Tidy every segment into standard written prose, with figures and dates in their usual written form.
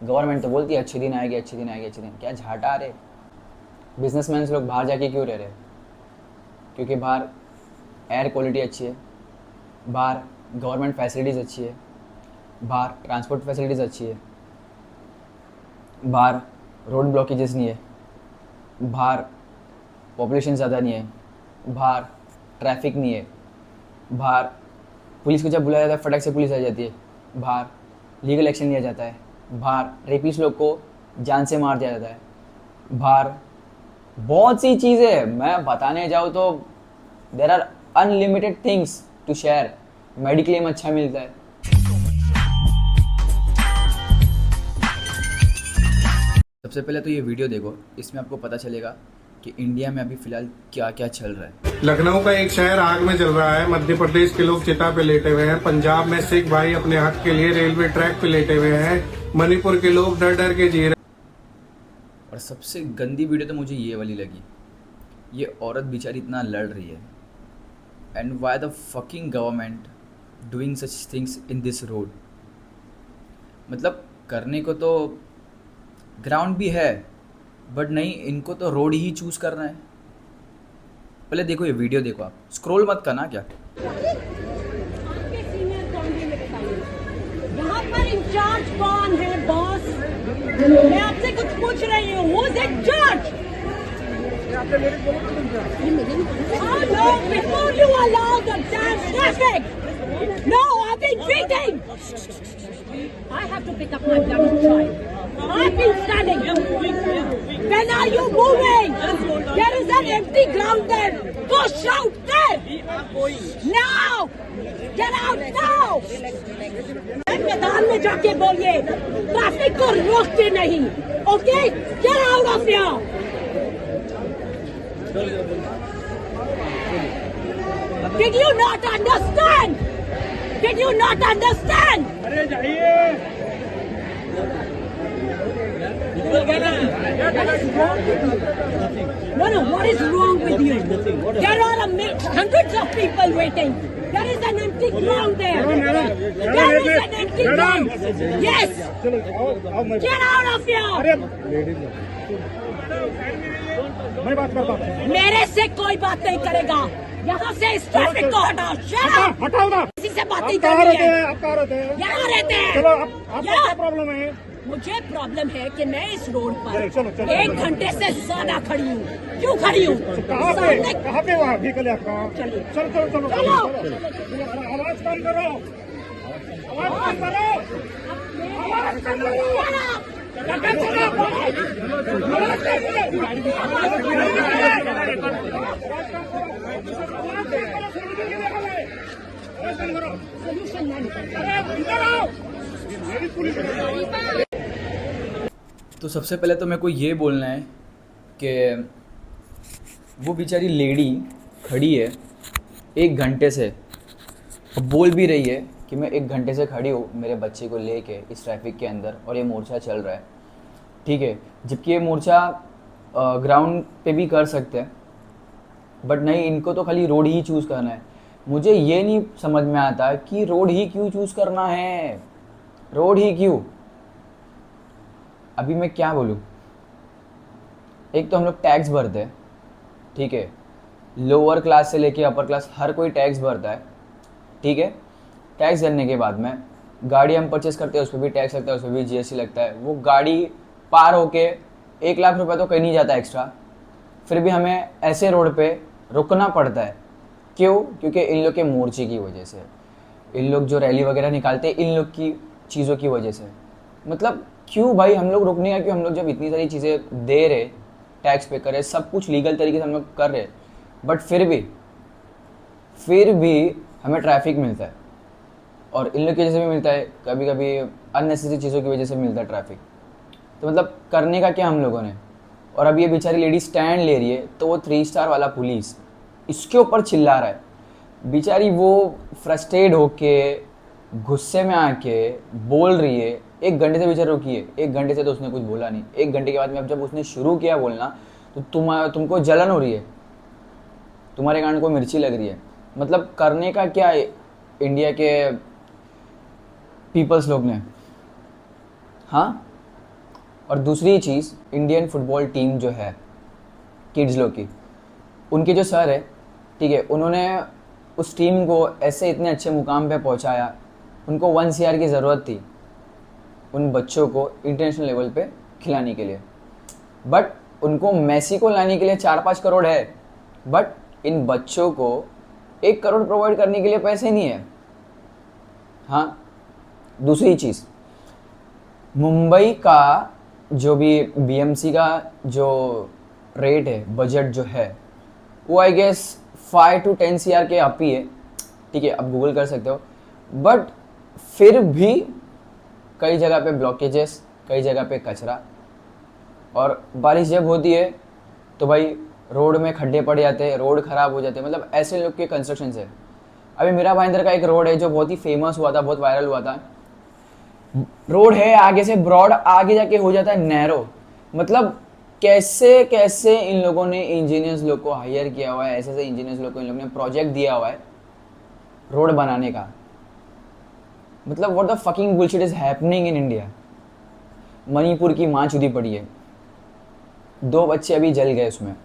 Government तो बोलती है अच्छे दिन आएंगे, अच्छे दिन आएंगे, अच्छे दिन, क्या झाटा रहे। बिजनेसमैन लोग बाहर जाके क्यों रह रहे? क्योंकि बाहर एयर क्वालिटी अच्छी है, बाहर गवर्नमेंट फैसिलिटीज़ अच्छी है, बाहर ट्रांसपोर्ट फैसिलिटीज़ अच्छी है, बाहर रोड ब्लॉकेजेस नहीं है, बाहर पॉपुलेशन ज़्यादा नहीं है, बाहर ट्रैफिक नहीं है, बाहर पुलिस को जब बुलाया जाता है फटक से पुलिस आ जाती है, बाहर लीगल एक्शन लिया जाता है, बाहर रेपिस्ट लोग को जान से मार दिया जाता है, बाहर बहुत सी चीज़ें मैं बताने जाऊँ तो there are unlimited things to share. Mediclaim अच्छा मिलता है। सबसे पहले तो ये वीडियो देखो, इसमें आपको पता चलेगा कि इंडिया में अभी फ़िलहाल क्या क्या चल रहा है। लखनऊ का एक शहर आग में जल रहा है, मध्य प्रदेश के लोग चिता पे लेटे हुए हैं, पंजाब में सिख भाई अपने हक के लिए रेलवे ट्रैक पे लेटे हुए हैं, मणिपुर के लोग डर डर के जी रहे हैं। और सबसे गंदी वीडियो तो मुझे ये वाली लगी। ये औरत बेचारी इतना लड़ रही है, and why the fucking government doing such things in this road. मतलब करने को तो ग्राउंड भी है, बट नहीं, इनको तो रोड ही चूज करना है। पहले देखो ये वीडियो देखो, आप स्क्रॉल मत करना क्या। यहाँ पर इंचार्ज कौन है बॉस? मैं आपसे कुछ पूछ रही हूँ, who is in charge? How long before you allow the damn traffic? No, I've been waiting. I have to pick up my bloody child. I've been standing. When are you moving? There is an empty ground there. Go shout there. Now. Get out now. मैदान में जाके बोलिए, traffic को रोकते नहीं. Okay? Get out of here. Did you not understand? Did you not understand? अरे जाइए। No, what is wrong with you? There are hundreds of people waiting. There is an empty ground there. There is an empty ground. Yes. Get out of here. मैं बात करता हूँ। मेरे से कोई बात नहीं करेगा। यहाँ से इस ट्रैफिक को हटाओ। Shut up. हटाओ ना। किसी से बात नहीं आप कहाँ करनी रहते है। हैं? आप कहाँ रहते हैं? यहाँ रहते हैं। चलो आपका क्या प्रॉब्लम है? मुझे प्रॉब्लम है कि मैं इस रोड पर चलो, चलो, 1 घंटे से ज्यादा खड़ी हूँ। क्यों खड़ी हूँ? कहाँ पे वहाँ व्हीकल है आपका? चलिए। चलो चलो चलो चलो। आवाज कम करो, आवाज कम करो, आवाज कम करो। तो सबसे पहले तो मेरे को ये बोलना है कि वो बेचारी लेडी खड़ी है 1 घंटे से, बोल भी रही है कि मैं 1 घंटे से खड़ी हूँ मेरे बच्चे को लेके इस ट्रैफिक के अंदर, और ये मोर्चा चल रहा है, ठीक है। जबकि ये मोर्चा ग्राउंड पे भी कर सकते हैं, बट नहीं, इनको तो खाली रोड ही चूज़ करना है। मुझे ये नहीं समझ में आता कि रोड ही क्यों चूज़ करना है, रोड ही क्यों। अभी मैं क्या बोलूँ, एक तो हम लोग टैक्स भरते हैं, ठीक है, लोअर क्लास से लेके अपर क्लास हर कोई टैक्स भरता है, ठीक है। टैक्स भरने के बाद में गाड़ी हम परचेस करते हैं, उस पर भी टैक्स लगता है, उस पर भी जीएसटी लगता है। वो गाड़ी पार होके 1 लाख रुपए तो कहीं नहीं जाता एक्स्ट्रा, फिर भी हमें ऐसे रोड पे रुकना पड़ता है। क्यों? क्योंकि इन लोग के मोर्चे की वजह से, इन लोग जो रैली वगैरह निकालते हैं इन लोग की चीज़ों की वजह से। मतलब क्यों भाई हम लोग रुकने का? क्यों? हम लोग जब इतनी सारी चीज़ें दे रहे, टैक्स पे करे, सब कुछ लीगल तरीके से हम लोग कर रहे, बट फिर भी हमें ट्रैफिक मिलता है, और इन लोग की वजह से भी मिलता है, कभी कभी अननेसेसरी चीज़ों की वजह से मिलता है ट्रैफिक। तो मतलब करने का क्या हम लोगों ने? और अब ये बेचारी लेडी स्टैंड ले रही है, तो वो 3 स्टार वाला पुलिस इसके ऊपर चिल्ला रहा है। बेचारी वो फ्रस्ट्रेट होके गुस्से में आके बोल रही है। 1 घंटे से बेचारा रुकी है, 1 घंटे से तो उसने कुछ बोला नहीं। 1 घंटे के बाद में अब जब उसने शुरू किया बोलना, तो तुमको जलन हो रही है, तुम्हारे कान को मिर्ची लग रही है। मतलब करने का क्या है इंडिया के पीपल्स लोग ने? हाँ, और दूसरी चीज़, इंडियन फुटबॉल टीम जो है किड्स लोग की, उनके जो सर है, ठीक है, उन्होंने उस टीम को ऐसे इतने अच्छे मुकाम पे पहुंचाया। उनको 1 CR की ज़रूरत थी उन बच्चों को इंटरनेशनल लेवल पे खिलाने के लिए, बट उनको मेसी को लाने के लिए 4-5 करोड़ है, बट इन बच्चों को 1 करोड़ प्रोवाइड करने के लिए पैसे नहीं है। हाँ, दूसरी चीज़, मुंबई का जो भी BMC का जो रेट है, बजट जो है, वो आई गेस 5 to 10 CR के अप ही है, ठीक है, आप गूगल कर सकते हो। बट फिर भी कई जगह पे ब्लॉकेजेस, कई जगह पे कचरा, और बारिश जब होती है तो भाई रोड में खड्डे पड़ जाते हैं, रोड ख़राब हो जाते हैं। मतलब ऐसे लोग के कंस्ट्रक्शन है। अभी मीरा भाईंदर का एक रोड है जो बहुत ही फेमस हुआ था, बहुत वायरल हुआ था। रोड है, आगे से ब्रॉड, आगे जाके हो जाता है नैरो। मतलब कैसे कैसे इन लोगों ने इंजीनियर्स लोग को हायर किया हुआ है, ऐसे ऐसे इंजीनियर्स लोग को इन लोगों ने प्रोजेक्ट दिया हुआ है रोड बनाने का। मतलब what the fucking bullshit is happening in India. Manipur की माँ चुदी पड़ी है, 2 बच्चे अभी जल गए उसमें,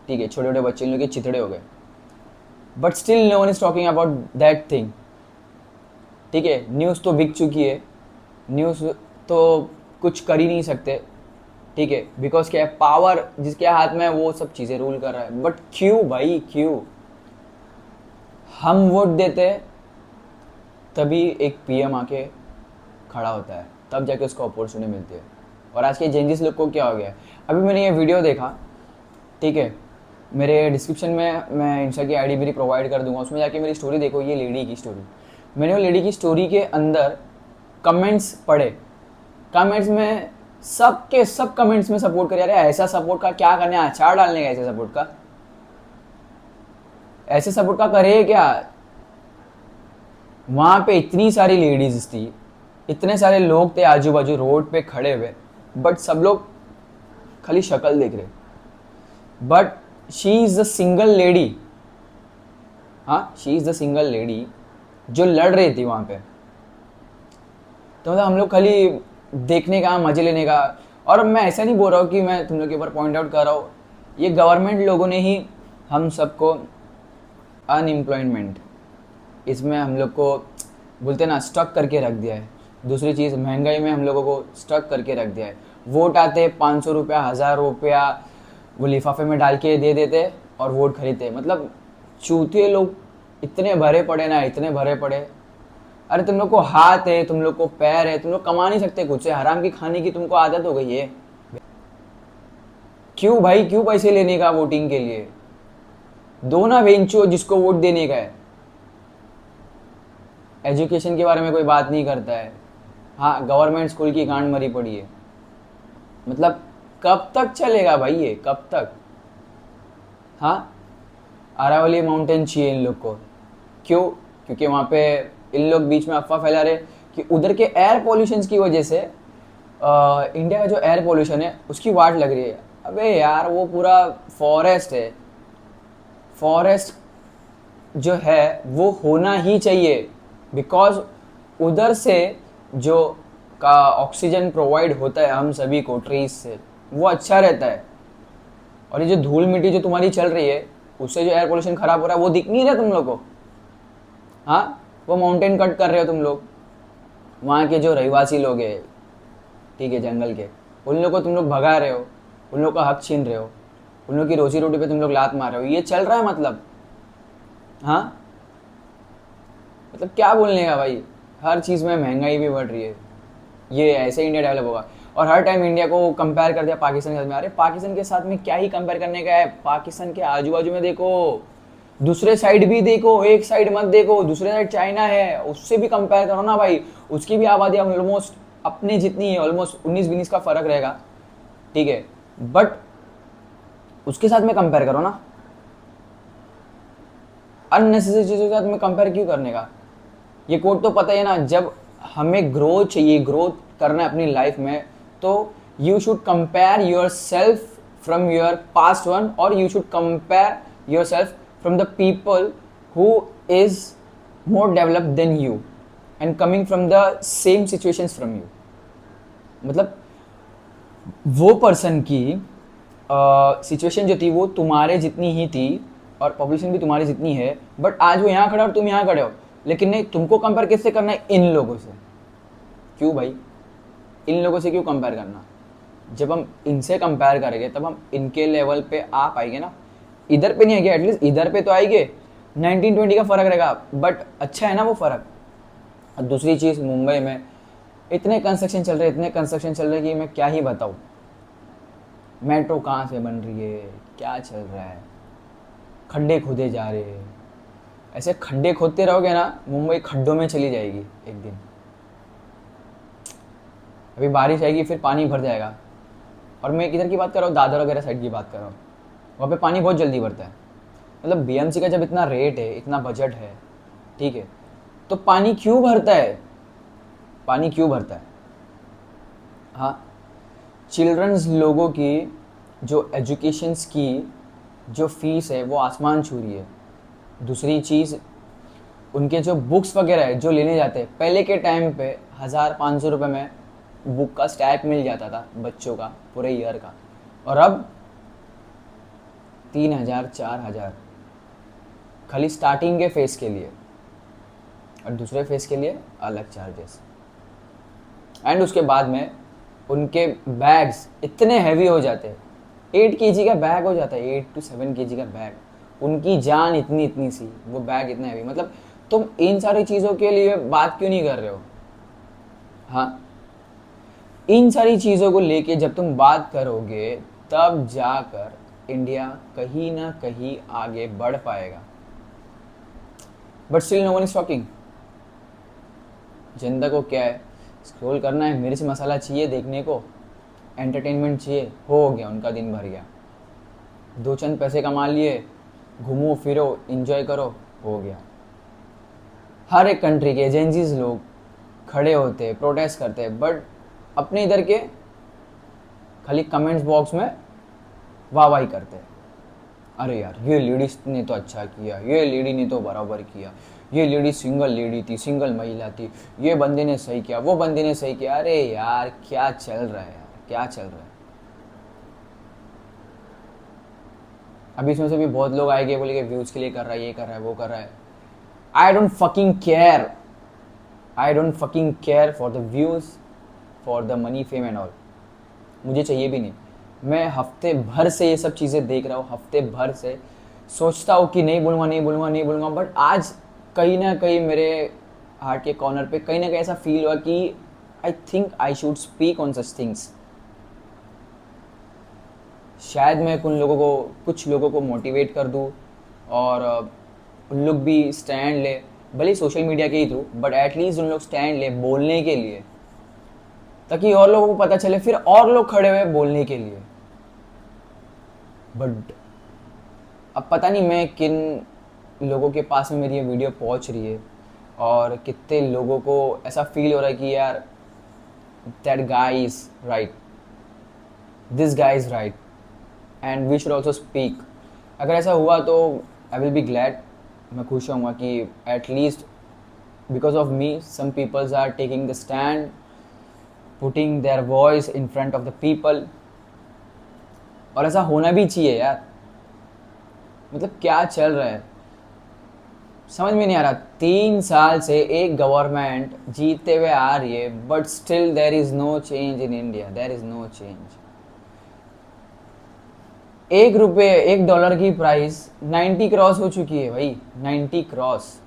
ठीक है, छोटे छोटे बच्चे, इन लोग के चिथड़े हो गए, but still no one is talking about that thing, ठीक है। न्यूज़ तो बिक चुकी है, न्यूज़ तो कुछ कर ही नहीं सकते, ठीक है, बिकॉज क्या है, पावर जिसके हाथ में है वो सब चीज़ें रूल कर रहा है। बट क्यों भाई, क्यों? हम वोट देते हैं तभी एक PM आके खड़ा होता है, तब जाके उसको अपॉर्चुनिटी मिलती है। और आज के जेंजिस लोग को क्या हो गया है, अभी मैंने ये वीडियो देखा, ठीक है, मेरे डिस्क्रिप्शन में मैं इंस्टा की ID मेरी प्रोवाइड कर दूंगा, उसमें जाके मेरी स्टोरी देखो, ये लेडी की स्टोरी। मैंने वो लेडी की स्टोरी के अंदर कमेंट्स पढ़े, कमेंट्स में सब कमेंट्स में सपोर्ट कर, अरे ऐसा सपोर्ट का क्या करने, अचार डालने का ऐसे सपोर्ट का, ऐसे सपोर्ट का करे क्या? वहां पे इतनी सारी लेडीज थी, इतने सारे लोग थे आजू बाजू रोड पे खड़े हुए, बट सब लोग खाली शक्ल देख रहे। But she is the single lady, हाँ, she is the single lady जो लड़ रही थी वहां पे। तो मतलब हम लोग खाली देखने का, मजे लेने का। और मैं ऐसा नहीं बोल रहा हूँ कि मैं तुम लोग के ऊपर पॉइंट आउट कर रहा हूँ, ये गवर्नमेंट लोगों ने ही हम सबको अनएम्प्लॉयमेंट, इसमें हम लोग को बोलते ना स्टक करके रख दिया है। दूसरी चीज़, महंगाई में हम लोगों को स्टक करके रख दिया है। वोट आते 500 रुपया, 1000 रुपया वो लिफाफे में डाल के दे देते और वोट खरीदते। मतलब चूतिए लोग इतने भरे पड़े ना, इतने भरे पड़े। अरे तुम लोग को हाथ है, तुम लोग को पैर है, तुम लोग कमा नहीं सकते कुछ से, हराम की खाने की तुमको आदत हो गई है। क्यों भाई, क्यों पैसे लेने का वोटिंग के लिए? दो ना वेंचो जिसको वोट देने का है। एजुकेशन के बारे में कोई बात नहीं करता है। हाँ, गवर्नमेंट स्कूल की गांड मरी पड़ी है। मतलब कब तक चलेगा भाई ये, कब तक? हाँ, अरावली माउंटेन चाहिए इन लोग को। क्यों? क्योंकि वहाँ पे इन लोग बीच में अफवाह फैला रहे कि उधर के एयर पॉल्यूशन की वजह से इंडिया का जो एयर पॉल्यूशन है उसकी वाट लग रही है। अबे यार, वो पूरा फॉरेस्ट है, फॉरेस्ट जो है वो होना ही चाहिए, बिकॉज उधर से जो का ऑक्सीजन प्रोवाइड होता है हम सभी को ट्रीज से, वो अच्छा रहता है। और ये जो धूल मिट्टी जो तुम्हारी चल रही है उससे जो एयर पोल्यूशन खराब हो रहा है वो दिख नहीं रहा तुम लोग को? हाँ, वो माउंटेन कट कर रहे हो तुम लोग, वहाँ के जो रहवासी लोग हैं, ठीक है, जंगल के, उन लोग को तुम लोग भगा रहे हो, उन लोग का हक छीन रहे हो, उन लोग की रोजी रोटी पे तुम लोग लात मार रहे हो। ये चल रहा है मतलब। हाँ, मतलब क्या बोलने का भाई। हर चीज़ में महंगाई भी बढ़ रही है। ये ऐसे इंडिया डेवलप होगा। और हर टाइम इंडिया को कंपेयर कर दिया पाकिस्तान के साथ में। अरे पाकिस्तान के साथ में क्या ही कंपेयर करने का है? पाकिस्तान के आजू बाजू में देखो, दूसरे साइड भी देखो, एक साइड मत देखो, दूसरे साइड चाइना है, उससे भी कंपेयर करो ना भाई। उसकी भी आबादी ऑलमोस्ट अपने जितनी है, ऑलमोस्ट 19-20 का फर्क रहेगा, ठीक है, बट उसके साथ में कंपेयर करो ना। अननेसेसरी चीज़ों के साथ में कंपेयर क्यों करने का? ये कोड तो पता है ना, जब हमें ग्रोथ चाहिए, ग्रोथ करना है अपनी लाइफ में, तो you should compare yourself from your past one, और you should compare yourself from the people who is more developed than you and coming from the same situations from you. मतलब वो person की situation जो थी वो तुम्हारे जितनी ही थी और पॉपुलेशन भी तुम्हारी जितनी है, बट आज वो यहाँ खड़ा और तुम यहाँ खड़े हो, लेकिन नहीं, तुमको कंपेयर किससे करना है? इन लोगों से। क्यों भाई? इन लोगों से क्यों कंपेयर करना? जब हम इनसे कंपेयर करेंगे तब हम इनके लेवल पे आ पाएंगे ना। इधर पे नहीं आएंगे, एटलीस्ट इधर पे तो आएंगे। 1920 का फ़र्क रहेगा, बट अच्छा है ना वो फ़र्क। और दूसरी चीज़, मुंबई में इतने कंस्ट्रक्शन चल रहे कि मैं क्या ही बताऊँ। मेट्रो कहाँ से बन रही है, क्या चल रहा है, खड्डे खोदे जा रहे हैं। ऐसे खड्डे खोदते रहोगे ना, मुंबई खड्डों में चली जाएगी एक दिन। अभी बारिश आएगी, फिर पानी भर जाएगा। और मैं किधर की बात कर रहा हूँ? दादर वगैरह साइड की बात कर रहा हूँ। वहाँ पे पानी बहुत जल्दी भरता है। मतलब बीएमसी का जब इतना रेट है, इतना बजट है, ठीक है, तो पानी क्यों भरता है? पानी क्यों भरता है? हाँ, चिल्ड्रंस लोगों की जो एजुकेशंस की जो फीस है वो आसमान छू रही है। दूसरी चीज़, उनके जो बुक्स वगैरह है जो लेने जाते हैं, पहले के टाइम पे 1000-500 रुपये में बुक का स्टैक मिल जाता था बच्चों का पूरे ईयर का, और अब 3000-4000 खाली स्टार्टिंग के फेस के लिए, और दूसरे फेस के लिए अलग चार्जेस। एंड उसके बाद में उनके बैग्स इतने हैवी हो जाते हैं, 8 kg का बैग हो जाता है, 8 to 7 kg का बैग। उनकी जान इतनी इतनी सी, वो बैग इतना हैवी। मतलब तुम इन सारी चीज़ों के लिए बात क्यों नहीं कर रहे हो? हाँ, इन सारी चीज़ों को लेके जब तुम बात करोगे तब जाकर इंडिया कहीं ना कहीं आगे बढ़ पाएगा। But still no one is talking. जनता को क्या है? स्क्रॉल करना है, मिर्च मसाला चाहिए देखने को, एंटरटेनमेंट चाहिए, हो गया उनका दिन भर गया। 2 चंद पैसे कमा लिए, घूमो फिरो, एंजॉय करो, हो गया। हर एक कंट्री के एजेंसीज लोग खड़े होते हैं, प्रोटेस्ट करते हैं, बट अपने इधर के खाली कमेंट्स बॉक्स में वाहवाही करते हैं। अरे यार, ये लेडीज ने तो अच्छा किया, ये लेडी ने तो बराबर किया, ये लेडी सिंगल लेडी थी, सिंगल महिला थी, ये बंदे ने सही किया, वो बंदे ने सही किया। अरे यार, क्या चल रहा है यार, क्या चल रहा है? अभी इसमें से भी बहुत लोग आएंगे, बोलेंगे व्यूज़ के लिए कर रहा है, ये कर रहा है, वो कर रहा है। I don't fucking care, I don't fucking care for the views, for the money, fame and all. मुझे चाहिए भी नहीं। मैं हफ्ते भर से ये सब चीज़ें देख रहा हूँ, हफ्ते भर से सोचता हूँ कि नहीं बोलूँगा, बट आज कहीं ना कहीं मेरे हार्ट के कॉर्नर पे कहीं ना कहीं ऐसा फील हुआ कि I think I should speak on such things. शायद मैं कुछ लोगों को मोटिवेट कर दूँ और उन लोग भी स्टैंड ले, भले सोशल मीडिया के ही थ्रू, बट एटलीस्ट उन लोग स्टैंड ले बोलने के लिए, ताकि और लोगों को पता चले, फिर और लोग खड़े हुए बोलने के लिए। बट अब पता नहीं मैं किन लोगों के पास में मेरी ये वीडियो पहुंच रही है और कितने लोगों को ऐसा फील हो रहा है कि यार that guy is right, this guy is right and we should also speak. अगर ऐसा हुआ तो आई विल बी ग्लैड, मैं खुश होऊंगा कि at least because of me some peoples are taking the stand, putting their voice in front of the people. और ऐसा होना भी चाहिए यार। मतलब क्या चल रहा है समझ में नहीं आ रहा। 3 साल से एक गवर्नमेंट जीतते हुए आ रही है, but still there is no change in India, there is no change. $1 की प्राइस 90 क्रॉस हो चुकी है भाई, 90 क्रॉस।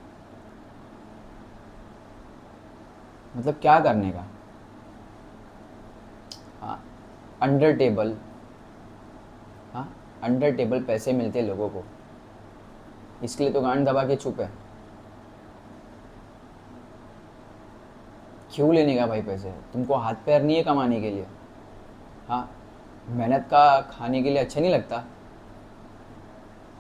मतलब क्या करने का? हाँ, अंडर टेबल पैसे मिलते लोगों को, इसके लिए तो गांड दबा के चुप है। क्यों लेने का भाई पैसे? तुमको हाथ पैर नहीं है कमाने के लिए? हाँ, मेहनत का खाने के लिए अच्छा नहीं लगता?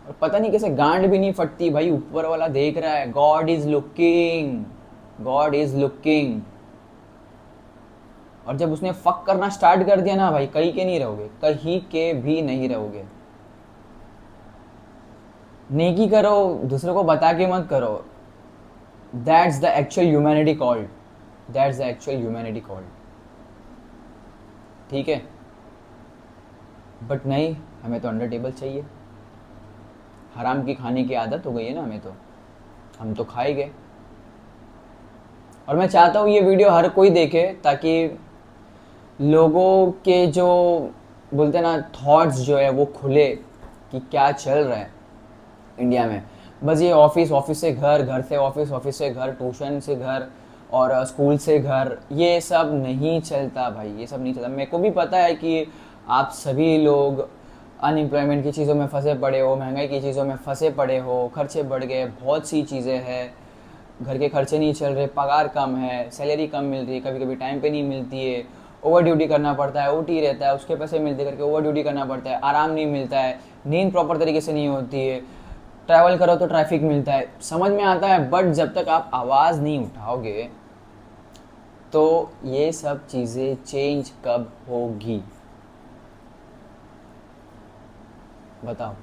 और पता नहीं कैसे गांड भी नहीं फटती भाई। ऊपर वाला देख रहा है, God is looking, God is looking. और जब उसने फक करना स्टार्ट कर दिया ना भाई, कहीं के नहीं रहोगे, कहीं के भी नहीं रहोगे। नेकी करो, दूसरों को बता के मत करो। That's the actual humanity called, that's the actual humanity called. ठीक है, बट नहीं, हमें तो अंडर टेबल चाहिए। हराम की खाने की आदत हो गई है ना हमें, तो हम तो खा ही गए। और मैं चाहता हूँ ये वीडियो हर कोई देखे, ताकि लोगों के जो बोलते हैं ना थॉट्स जो है वो खुले कि क्या चल रहा है इंडिया में। बस ये ऑफिस, ऑफिस से घर, घर से ऑफिस, ऑफिस से घर, ट्यूशन से घर और स्कूल से घर, ये सब नहीं चलता भाई, ये सब नहीं चलता। मेरे को भी पता है कि आप सभी लोग अनएम्प्लॉयमेंट की चीज़ों में फंसे पड़े हो, महंगाई की चीज़ों में फंसे पड़े हो, खर्चे बढ़ गए, बहुत सी चीज़ें हैं, घर के खर्चे नहीं चल रहे, पगार कम है, सैलरी कम मिल रही है, कभी कभी टाइम पे नहीं मिलती है, ओवर ड्यूटी करना पड़ता है, ओटी रहता है, उसके पैसे मिलते करके ओवर ड्यूटी करना पड़ता है, आराम नहीं मिलता है, नींद प्रॉपर तरीके से नहीं होती है, ट्रैवल करो तो ट्रैफिक मिलता है, समझ में आता है। बट जब तक आप आवाज़ नहीं उठाओगे तो ये सब चीज़ें चेंज कब होगी बताओ।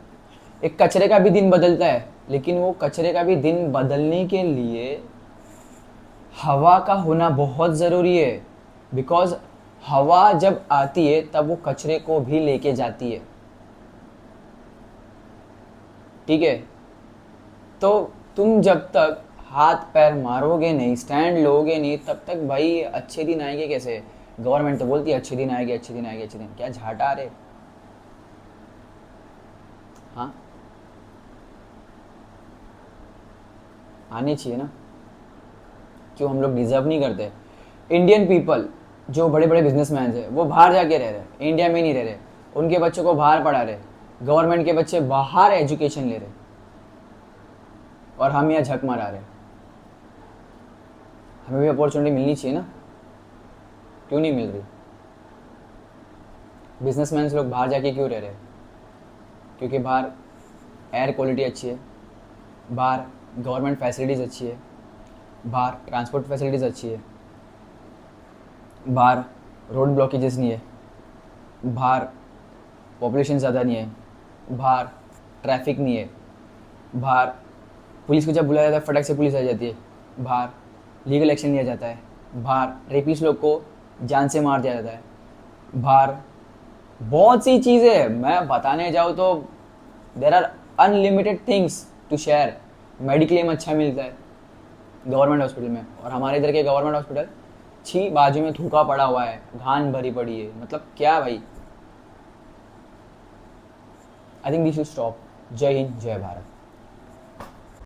एक कचरे का भी दिन बदलता है, लेकिन वो कचरे का भी दिन बदलने के लिए हवा का होना बहुत ज़रूरी है। बिकॉज हवा जब आती है तब वो कचरे को भी लेके जाती है, ठीक है। तो तुम जब तक हाथ पैर मारोगे नहीं, स्टैंड लोगे नहीं, तब तक भाई अच्छे दिन आएंगे कैसे। गवर्नमेंट तो बोलती है अच्छे दिन आएंगे, अच्छे दिन आएंगे, अच्छे दिन, क्या झाटा आ रहे। हाँ, आनी चाहिए ना। क्यों हम लोग डिजर्व नहीं करते। इंडियन पीपल जो बड़े बड़े बिजनेसमैन है वो बाहर जाके रह रहे, इंडिया में नहीं रह रहे, उनके बच्चों को बाहर पढ़ा रहे, गवर्नमेंट के बच्चे बाहर एजुकेशन ले रहे, और हम यहाँ झक मारा रहे। हमें भी अपॉर्चुनिटी मिलनी चाहिए ना, क्यों नहीं मिल रही। बिजनेसमैन लोग बाहर जाके क्यों रह रहे, क्योंकि बाहर एयर क्वालिटी अच्छी है, बाहर गवर्नमेंट फैसिलिटीज़ अच्छी है, बाहर ट्रांसपोर्ट फैसिलिटीज़ अच्छी है, बाहर रोड ब्लॉकेजेस नहीं है, बाहर पॉपुलेशन ज़्यादा नहीं है, बाहर ट्रैफिक नहीं है, बाहर पुलिस को जब बुलाया जाता है फटक से पुलिस आ जाती है, बाहर लीगल एक्शन लिया जाता है, बाहर रेपिस्ट लोग को जान से मार दिया जाता है, बाहर बहुत सी चीज़ें हैं। मैं बताने जाऊँ तो there are unlimited things to share. Mediclaim अच्छा मिलता है गवर्नमेंट हॉस्पिटल में, और हमारे इधर के गवर्नमेंट हॉस्पिटल छी बाजू में थूका पड़ा हुआ है, घान भरी पड़ी है, मतलब क्या भाई। I think this should stop. जय हिंद, जय भारत।